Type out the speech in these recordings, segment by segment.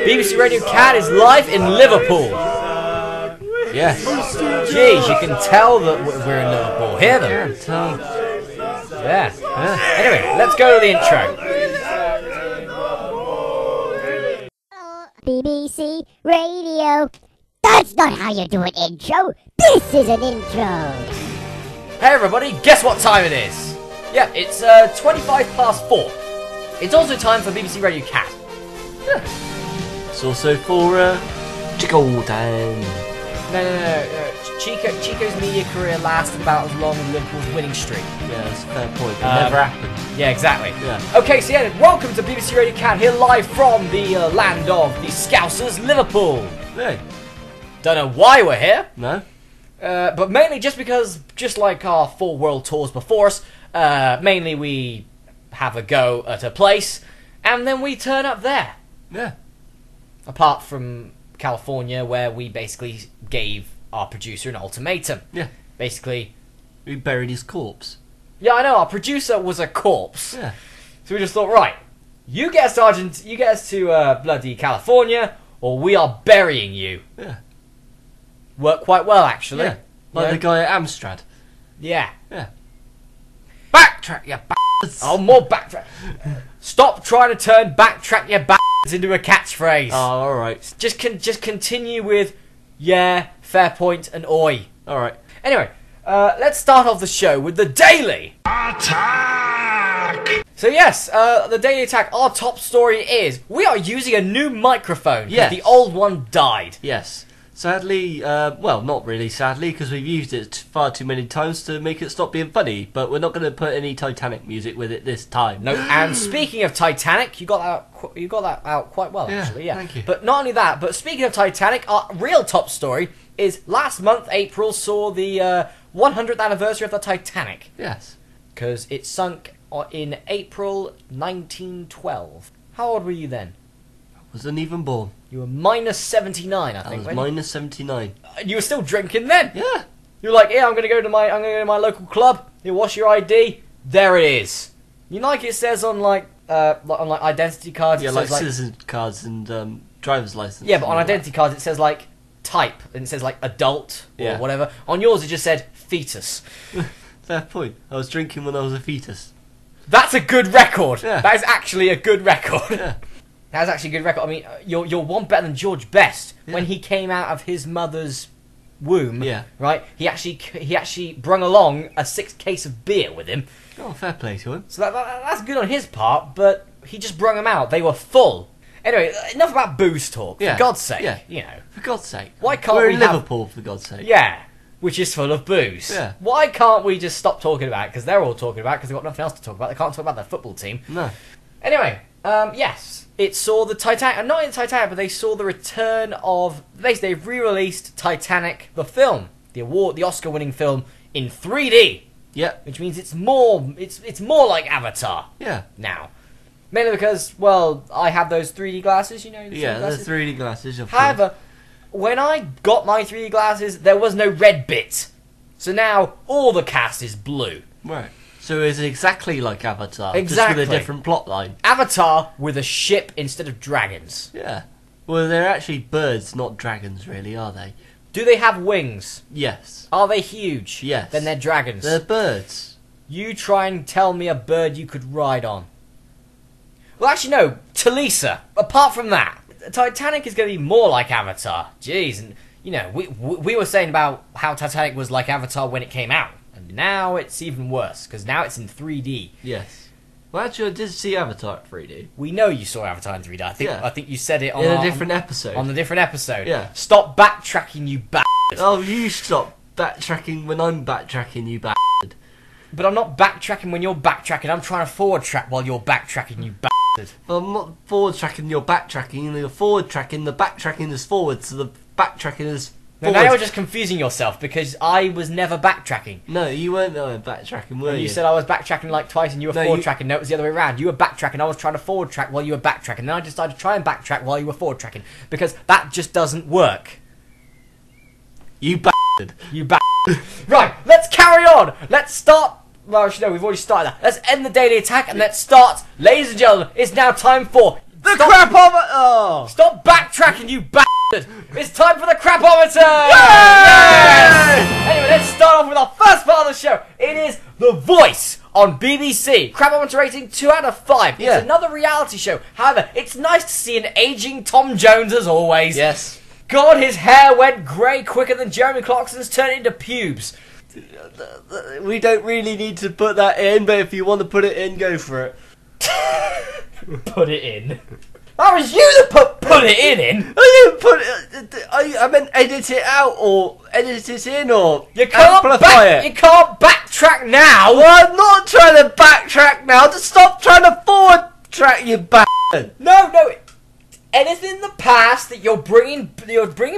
BBC Radio CAD is live in Liverpool. Yes. Jeez, you can tell that we're in Liverpool. Hear them? Yeah. Anyway, let's go to the intro. BBC Radio. That's not how you do an intro. This is an intro. Hey everybody, guess what time it is? Yeah, it's 4:25. It's also time for BBC Radio CAD. Yeah. It's also for Chico time. No. Chico's media career lasted about as long as Liverpool's winning streak. Yeah, that's a fair point. It never happened. Yeah, exactly. Yeah. Okay, so yeah, welcome to BBC Radio CAD here live from the land of the Scousers, Liverpool. Hey. Don't know why we're here. No. But mainly just because, just like our 4 world tours before us, mainly we have a go at a place, and then we turn up there. Yeah. Apart Apart from California, where we basically gave our producer an ultimatum. Yeah. Basically, we buried his corpse. yeah, I know, our producer was a corpse. Yeah. So we just thought, right, you get us to bloody California, or we are burying you. Yeah. Worked quite well, actually. Yeah. Like the guy at Amstrad. Yeah. Yeah. Backtrack, you bastards! Oh, more backtrack. Stop trying to turn backtrack your bastards into a catchphrase. Oh, alright. Just continue with, yeah, fair point, and oi. Alright. Anyway, let's start off the show with the Daily Attack! So yes, the Daily Attack, our top story is, we are using a new microphone, because Yes. the old one died. Yes. Sadly, well, not really sadly, because we've used it far too many times to make it stop being funny, but we're not going to put any Titanic music with it this time. No, and speaking of Titanic, you got that out quite well, Yeah, actually. Yeah, thank you. But not only that, but speaking of Titanic, our real top story is last month, April, saw the 100th anniversary of the Titanic. Yes. Because it sunk in April 1912. How old were you then? Wasn't even born. You were minus 79, I I think. was minus 79. You were still drinking then. Yeah. You were like, yeah, I'm gonna go to my local club. You wash your ID. There it is. You know, like it says on like identity cards. Yeah, it like says, citizen cards and driver's license. yeah, but on and all identity cards it says like type and it says like adult or Yeah. whatever. On yours it just said fetus. that. Fair point. I was drinking when I was a fetus. That's a good record. Yeah. That is actually a good record. Yeah. That's actually a good record. I mean, you're one better than George Best Yeah. when he came out of his mother's womb. Yeah. Right. He actually brung along a 6th case of beer with him. Oh, fair play to him. So that's good on his part. But he just brung them out. They were full. Anyway, enough about booze talk. Yeah. For God's sake. Yeah. You know. For God's sake. Why can't We're we in have- Liverpool, for God's sake. Yeah. Which is full of booze. Yeah. Why can't we just stop talking about it? Because they're all talking about it because they've got nothing else to talk about. They can't talk about their football team. No. Anyway, yes, it saw the Titanic, not in Titanic, but they saw the return of. Basically, they've re-released Titanic, the film, the Oscar-winning film in 3D, Yeah. which means it's more like Avatar Yeah. now. Mainly because, well, I have those 3D glasses, you know. The Yeah, the glasses. 3D glasses. Of course. However, when I got my 3D glasses, there was no red bit, so now all the cast is blue. Right. So it's exactly like Avatar. Exactly. Just with a different plot line. Avatar with a ship instead of dragons. Yeah. Well, they're actually birds, not dragons, really, are they? Do they have wings? Yes. Are they huge? Yes. Then they're dragons. They're birds. You try and tell me a bird you could ride on. Well, actually, no. Talisa. Apart from that, Titanic is going to be more like Avatar. Jeez, and you know, we were saying about how Titanic was like Avatar when it came out, and now it's even worse because now it's in 3D. Yes. Well, actually, I did see Avatar at 3D. We know you saw Avatar in 3D. Yeah. I think you said it on In a different episode. On the different episode. Yeah. Stop backtracking, you bastard. Oh, you stop backtracking when I'm backtracking, you bastard. But I'm not backtracking when you're backtracking. I'm trying to forward track while you're backtracking, you bastard. Well, I'm not forward tracking, you're backtracking. You're forward tracking, the backtracking is forward, so the backtracking is Now forward. you're just confusing yourself because I was never backtracking. No, you weren't backtracking, were And you? you said I was backtracking like twice and you were No, forward tracking. No, it was the other way around. You were backtracking, I was trying to forward track while you were backtracking. Then I decided to try and backtrack while you were forward tracking because that just doesn't work. You bastard. You bastard. Right, let's carry on. Let's start. Well, actually, no, we've already started that. Let's end the daily attack and let's start. Ladies and gentlemen, it's now time for The crap of it! Oh! Stop backtracking. second, you bastard! It's time for the Crapometer! Yes! Anyway, let's start off with our first part of the show. It is The Voice on BBC. Crapometer rating 2 out of 5. Yeah. It's another reality show. However, it's nice to see an aging Tom Jones as always. Yes. God, his hair went grey quicker than Jeremy Clarkson's turned into pubes. We don't really need to put that in, but if you want to put it in, go for it. Put it in. That was you that put it in. I didn't put it. I meant edit it out or edit it in or You can't amplify it. You can't backtrack now. Well, I'm not trying to backtrack now. Just stop trying to forward track, you bastard. No. Anything in the past that you're bringing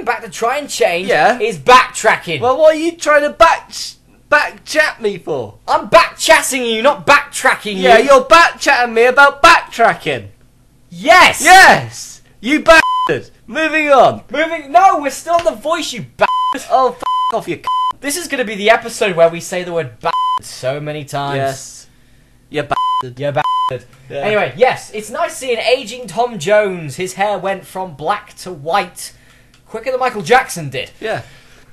back to try and change is backtracking. Well, what are you trying to back chat me for? I'm back-chatting you, not backtracking you. Yeah, you're back chatting me about backtracking. Yes. Yes, you bastard. Moving on. No, we're still on The Voice, you bastard. Oh, f off you. This is going to be the episode where we say the word bastard so many times. Yes. You bastard. Yeah, bastard. Yeah. Anyway, yes, it's nice seeing aging Tom Jones. His hair went from black to white quicker than Michael Jackson did. Yeah.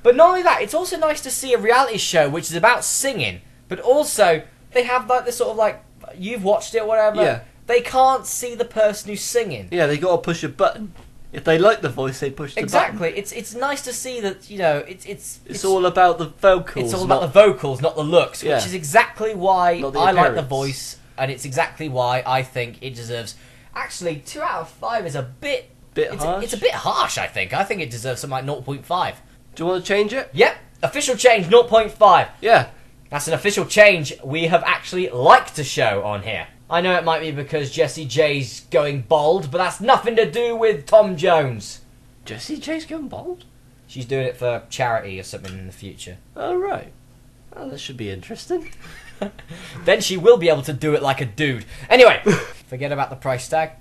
But not only that, it's also nice to see a reality show which is about singing, but also they have like this sort of like, you've watched it or whatever. Yeah. They can't see the person who's singing. Yeah, they got to push a button. If they like the voice, they push the Exactly. button. It's nice to see that, you know, It's all about the vocals. it's all about the vocals, not the looks, Yeah. which is exactly why Not the I like The appearance. Voice, and it's exactly why I think it deserves. Actually, 2 out of 5 is a bit harsh. It's a bit harsh. I think it deserves something like 0.5. Do you want to change it? Yep, official change 0.5. Yeah. That's an official change we have actually liked to show on here. I know it might be because Jessie J's going bald, but that's nothing to do with Tom Jones. Jessie J's going bald? She's doing it for charity or something in the future. Oh, right. Oh, that should be interesting. Then she will be able to do it like a dude. Anyway, forget about the price tag.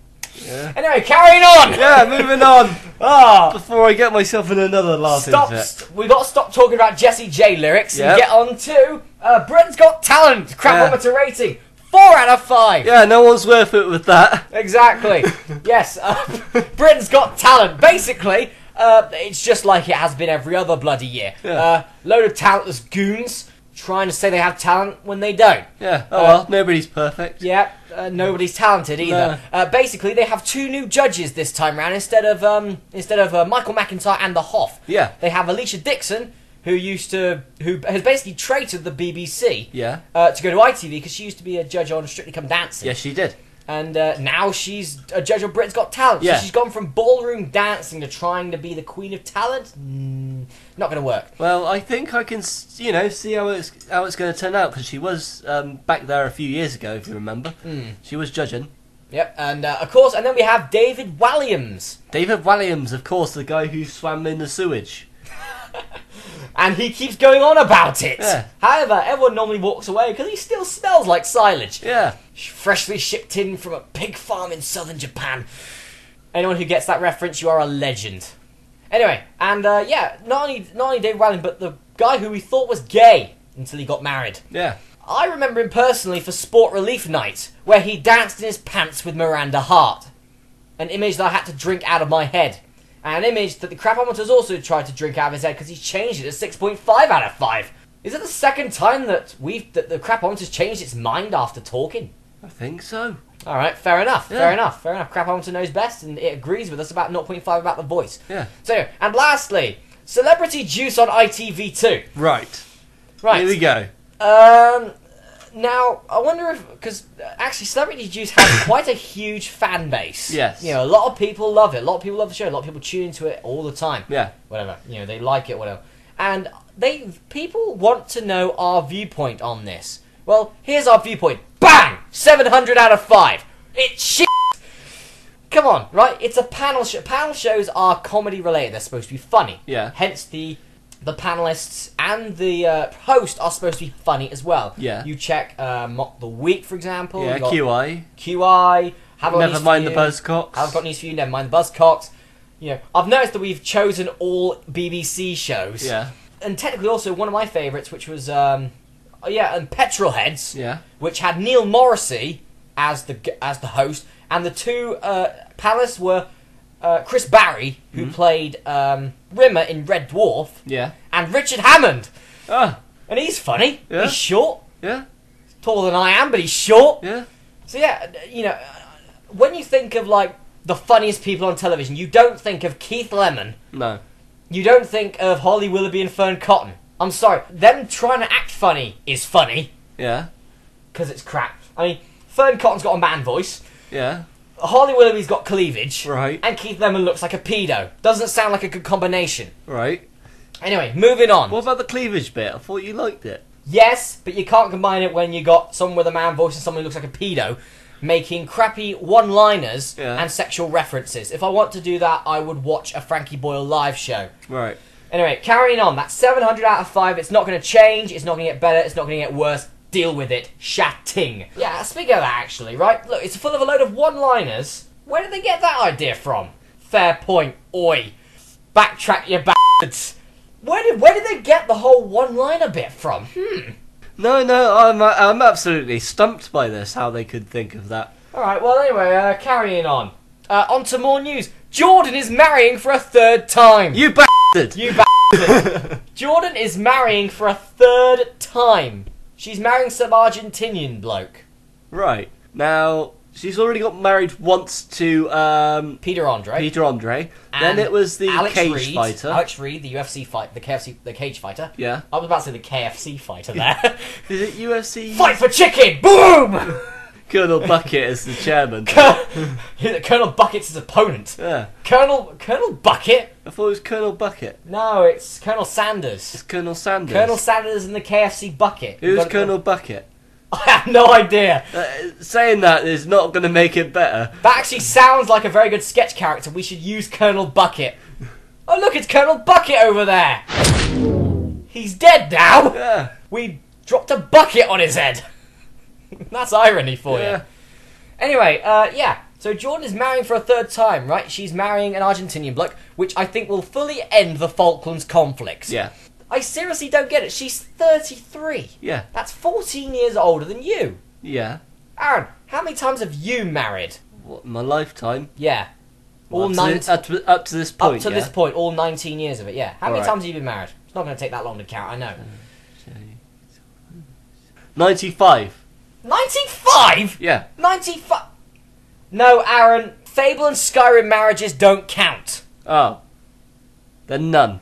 Yeah. Anyway, carrying on! Yeah, moving on. Ah, Before I get myself in another laughing fit. we got to stop talking about Jessie J lyrics Yep. and get on to Britain's Got Talent, Crapometer rating 4 out of 5. Yeah, no one's worth it with that. Exactly. Yes, Britain's Got Talent. Basically, it's just like it has been every other bloody year. Yeah. Load of talentless goons trying to say they have talent when they don't. Yeah. Oh well, nobody's perfect. Yeah, nobody's talented either. Basically, they have 2 new judges this time round instead of Michael McIntyre and the Hoff. Yeah. They have Alicia Dixon, who has basically traitorred the BBC. Yeah. To go to ITV because she used to be a judge on Strictly Come Dancing. Yes, she did. And now she's a judge on Britain's Got Talent. Yeah. So she's gone from ballroom dancing to trying to be the queen of talent. Not going to work. Well, I think I can, see how it's going to turn out because she was back there a few years ago, if you remember. She was judging. Yep. And of course, and then we have David Walliams. David Walliams, of course, the guy who swam in the sewage. And he keeps going on about it. Yeah. However, everyone normally walks away because he still smells like silage. Yeah. Freshly shipped in from a pig farm in southern Japan. Anyone who gets that reference, you are a legend. Anyway, and not only David Walliams, but the guy who we thought was gay until he got married. Yeah. I remember him personally for Sport Relief Night, where he danced in his pants with Miranda Hart. An image that I had to drink out of my head. And an image that the Crapometer's also tried to drink out of his head because he's changed it to 6.5 out of 5. Is it the second time that the Crapometer's changed its mind after talking? I think so. Alright, fair enough, Yeah. fair enough, fair enough. Crapometer knows best and it agrees with us about 0.5 about The Voice. Yeah. So, and lastly, Celebrity Juice on ITV2. Right. Right. Here we go. Now, I wonder if... Because, actually, Celebrity Juice has quite a huge fan base. Yes. You know, a lot of people love it. A lot of people love the show. A lot of people tune into it all the time. Yeah. Whatever. You know, they like it, whatever. And people want to know our viewpoint on this. Well, here's our viewpoint. Bang! 700 out of 5. It's shit! Come on, right? It's a panel show. Panel shows are comedy related. They're supposed to be funny. Yeah. Hence the panelists and the host are supposed to be funny as well. Yeah. You check Mock the Week, for example. Yeah, You got QI. QI. Have I got Never news mind for the you? Buzzcocks. I've got news for you. Never mind the Buzzcocks. You know, I've noticed that we've chosen all BBC shows. Yeah. And technically also one of my favourites, which was and Petrolheads. Yeah. Which had Neil Morrissey as the host, and the 2 panelists were Chris Barry, who played Rimmer in Red Dwarf, Yeah. and Richard Hammond. Ah. And he's funny. Yeah. He's short. Yeah. Taller than I am, but he's short. Yeah. So yeah, you know, when you think of like the funniest people on television, you don't think of Keith Lemon. No. You don't think of Holly Willoughby and Fern Cotton. I'm sorry, them trying to act funny is funny Yeah. because it's crap. I mean, Fern Cotton's got a man voice. Yeah. Holly Willoughby's got cleavage. Right. And Keith Lemon looks like a pedo. Doesn't sound like a good combination. Right. Anyway, moving on. What about the cleavage bit? I thought you liked it. Yes, but you can't combine it when you got someone with a man voice and someone who looks like a pedo making crappy one-liners and sexual references. If I want to do that, I would watch a Frankie Boyle live show. Right. Anyway, carrying on. That's 700 out of 5. It's not going to change. It's not going to get better. It's not going to get worse. Deal with it. Shatting. Yeah, speaking of that, actually, right? Look, it's full of a load of one-liners. Where did they get that idea from? Fair point. Oi. Backtrack, you bastards. Where did they get the whole one-liner bit from? No, I'm absolutely stumped by this, how they could think of that. Alright, well, anyway, carrying on. On to more news. Jordan is marrying for a third time. You bastard! You bastard. Jordan is marrying for a third time. She's marrying some Argentinian bloke. Right. Now, she's already got married once to Peter Andre. Peter Andre. And Then it was the Alex cage Reed, fighter. Alex Reed, the UFC fight, the cage fighter. Yeah. I was about to say the KFC fighter there. Is it UFC? Fight for chicken! Boom! Colonel Bucket is the chairman. Colonel Bucket's his opponent. Yeah. Colonel Bucket? I thought it was Colonel Bucket. No, it's Colonel Sanders. It's Colonel Sanders. Colonel Sanders and the KFC Bucket. Who's Colonel Bucket? I have no idea. Saying that is not going to make it better. That actually sounds like a very good sketch character. We should use Colonel Bucket. Oh, look, it's Colonel Bucket over there. He's dead now. Yeah. We dropped a bucket on his head. That's irony for Yeah. you. Anyway, yeah. So Jordan is marrying for a third time, right? She's marrying an Argentinian bloke, which I think will fully end the Falklands conflict. Yeah. I seriously don't get it. She's 33. Yeah. That's 14 years older than you. Yeah. Aaron, how many times have you married? What, my lifetime? Yeah. All Up to 19. this- up to this point, Up to yeah? this point, all 19 years of it, yeah. How many Alright. times have you been married? It's not going to take that long to count, I know. 95. 95? Yeah. 95? No, Aaron. Fable and Skyrim marriages don't count. Oh. Then none.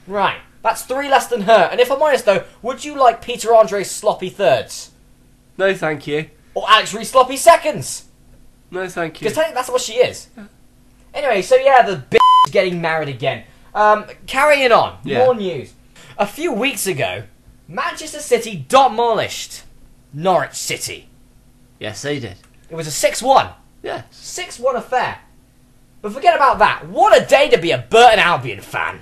Right. That's 3 less than her. And if I'm honest, though, would you like Peter Andre's sloppy thirds? No, thank you. Or Alex Reed's sloppy seconds? No, thank you. Because technically that's what she is. Anyway, so yeah, the bitch is getting married again. Carrying on. Yeah. More news. A few weeks ago, Manchester City demolished Norwich City. Yes, they did. It was a 6-1. Yeah. 6-1 affair. But forget about that. What a day to be a Burton Albion fan.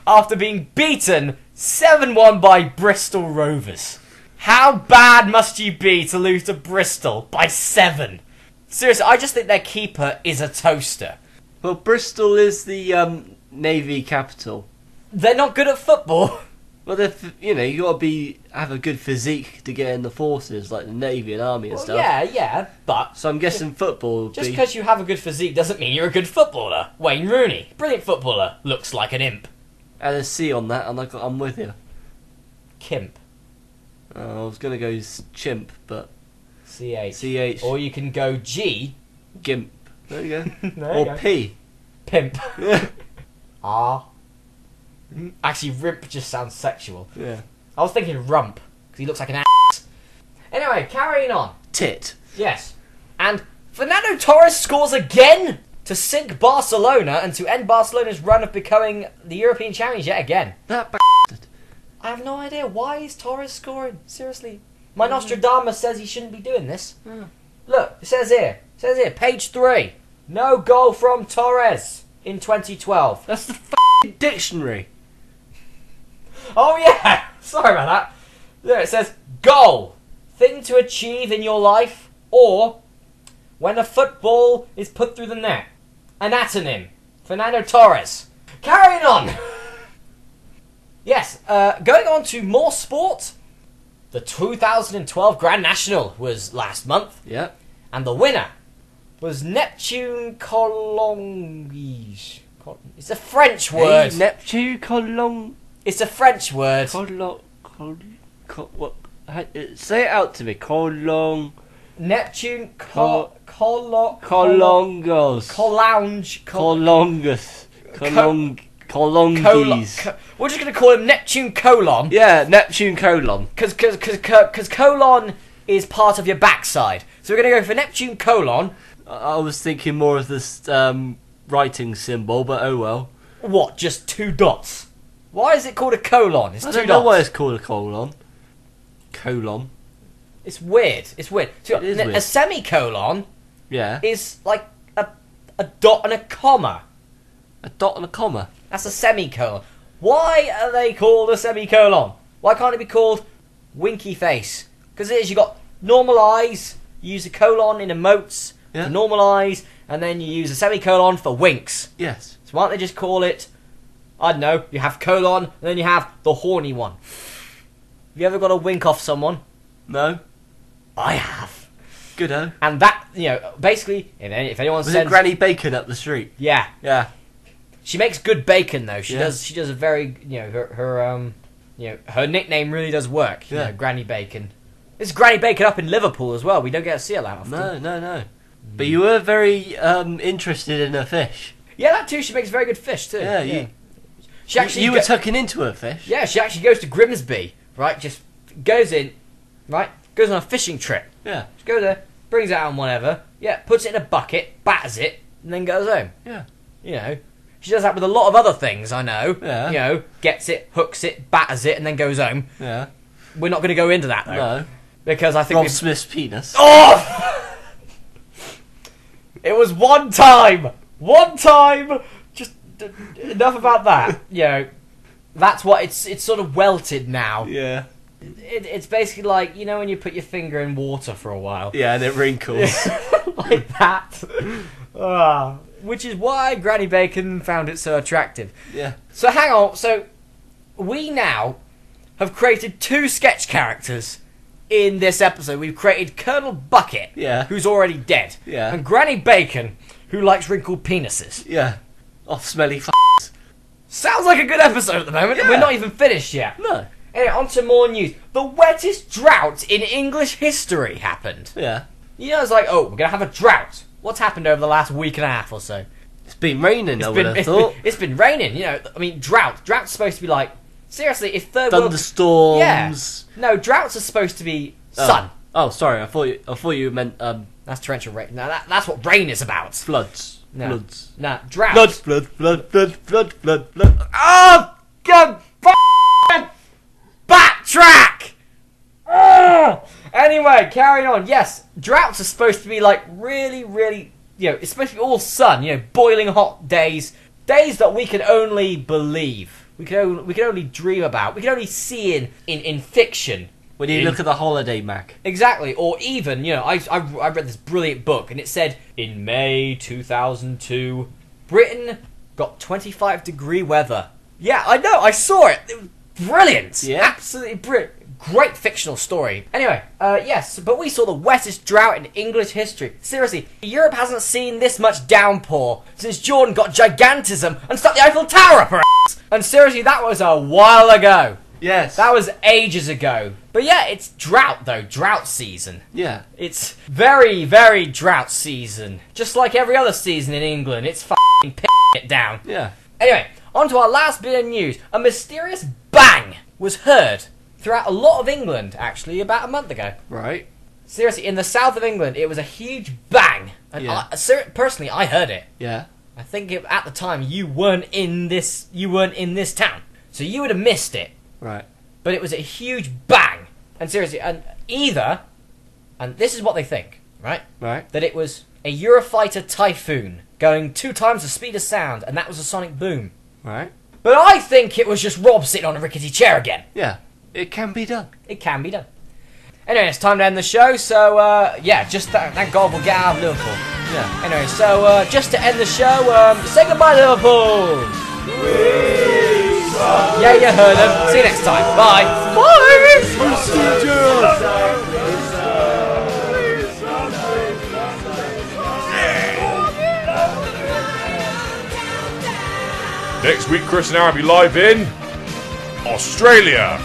After being beaten 7-1 by Bristol Rovers. How bad must you be to lose to Bristol by 7? Seriously, I just think their keeper is a toaster. Well, Bristol is the Navy capital. They're not good at football. Well, you got to have a good physique to get in the forces, like the Navy and Army and Well, stuff. yeah, but So I'm guessing football would just be... because you have a good physique doesn't mean you're a good footballer. Wayne Rooney, brilliant footballer, looks like an imp. Add a C on that, and I'm with you. Kimp. I was going to go chimp, but... CH. CH. Or you can go G. Gimp. There you go. There you Or go. P. Pimp. R. Actually, Rimp just sounds sexual. Yeah. I was thinking rump, because he looks like an ass. Anyway, carrying on. Tit. Yes. And Fernando Torres scores again to sink Barcelona and to end Barcelona's run of becoming the European champions yet again. That bastard. I have no idea. Why is Torres scoring? Seriously. My Nostradamus says he shouldn't be doing this. Look, it says here, page 3. No goal from Torres in 2012. That's the f***ing dictionary. Oh yeah, sorry about that. There it says, goal. Thing to achieve in your life, or when a football is put through the net. Anatonym. Fernando Torres. Carrying on. Yes, going on to more sport. The 2012 Grand National was last month. Yeah. And the winner was Neptune Colonges. It's a French word. Hey, Neptune Colon. It's a French word. What? Say it out to me. Colon. Neptune Colongos. Colonges. Colonges. We're just going to call him Neptune Colon. Yeah, Neptune Colon. Because colon is part of your backside. So we're going to go for Neptune Colon. I was thinking more of this writing symbol, but oh well. What, just 2 dots? Why is it called a colon? It's 2 dots. I don't know why it's called a colon. Colon. It's weird. It's weird. So It is weird. A semicolon Yeah. is like a dot and a comma. A dot and a comma. That's a semicolon. Why are they called a semicolon? Why can't it be called winky face? Because it is, you got normalise, you use a colon in emotes Yeah. to normalise, and then you use a semicolon for winks. Yes. So why don't they just call it, I don't know, you have colon, and then you have the horny one. Have you ever got a wink off someone? No. I have. Good-o. And that, basically, if anyone Was sends... it Granny Bacon up the street? Yeah. Yeah. She makes good bacon, though. She Yeah. does a very, her nickname really does work. Yeah. Granny Bacon. There's Granny Bacon up in Liverpool as well. We don't get to see her that often. No. But you were very interested in her fish. Yeah, that too. She makes very good fish too. Yeah. She actually You were tucking into her fish. Yeah, she actually goes to Grimsby, right? Just goes in, right? Goes on a fishing trip. Yeah. She goes there, brings it out and whatever. Yeah, puts it in a bucket, batters it, and then goes home. Yeah. She does that with a lot of other things, I know. Yeah. Gets it, hooks it, batters it, and then goes home. Yeah. We're not going to go into that, though. No. Because I think Rob Smith's penis. Oh! It was one time! Just enough about that. That's what it's sort of welted now. Yeah. It's basically like, when you put your finger in water for a while. Yeah, and it wrinkles. Like that. Which is why Granny Bacon found it so attractive. Yeah. So hang on, so we now have created 2 sketch characters in this episode. We've created Colonel Bucket, who's already dead, and Granny Bacon, who likes wrinkled penises. Yeah. Off smelly Sounds like a good episode at the moment, and we're not even finished yet. No. Anyway, on to more news. The wettest drought in English history happened. Yeah. It's like, we're going to have a drought. What's happened over the last week and a half or so? It's been raining, I would have thought. It's been raining, drought. Drought's supposed to be like, seriously, if third world... Thunderstorms. Yeah. No, droughts are supposed to be sun. Oh, sorry, I thought you meant That's torrential rain. No, that's what rain is about. floods. No. Floods. No, drought. Flood. Oh, God, backtrack! Anyway, carrying on. Yes, droughts are supposed to be like really, really, it's supposed to be all sun, boiling hot days that we can only believe. We can only dream about. We can only see in fiction. When you look at the holiday Mac. Exactly, or even, I read this brilliant book, and it said, in May 2002, Britain got 25-degree weather. Yeah, I know, I saw it. It was brilliant. Yeah. Absolutely brilliant. Great fictional story. Anyway, yes, but we saw the wettest drought in English history. Seriously, Europe hasn't seen this much downpour since Jordan got gigantism and stuck the Eiffel Tower up her ass. And seriously, that was a while ago. Yes. That was ages ago. But yeah, it's drought though, drought season. Yeah. It's very, very drought season. Just like every other season in England, it's f***ing p***ing it down. Yeah. Anyway, on to our last bit of news. A mysterious bang was heard throughout a lot of England, actually, about a month ago. Right. Seriously, in the south of England, it was a huge bang. And Yeah. personally, I heard it. Yeah. I think at the time you weren't in this town, so you would have missed it. Right. But it was a huge bang. And seriously, and this is what they think, right? Right. That it was a Eurofighter Typhoon going 2 times the speed of sound, and that was a sonic boom. Right. But I think it was just Rob sitting on a rickety chair again. Yeah. It can be done. It can be done. Anyway, it's time to end the show, so, just thank God we'll get out of Liverpool. Yeah. Anyway, so, just to end the show, say goodbye, Liverpool! Yeah, you heard them. See you next time. Bye. Bye! Next week, Chris and I will be live in Australia.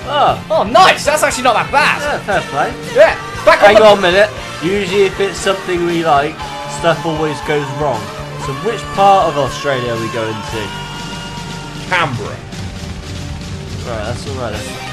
Oh, nice. That's actually not that bad. Yeah, fair play. Yeah. Hang on a minute. Usually if it's something we like, stuff always goes wrong. So which part of Australia are we going to? Canberra. Right, that's alright.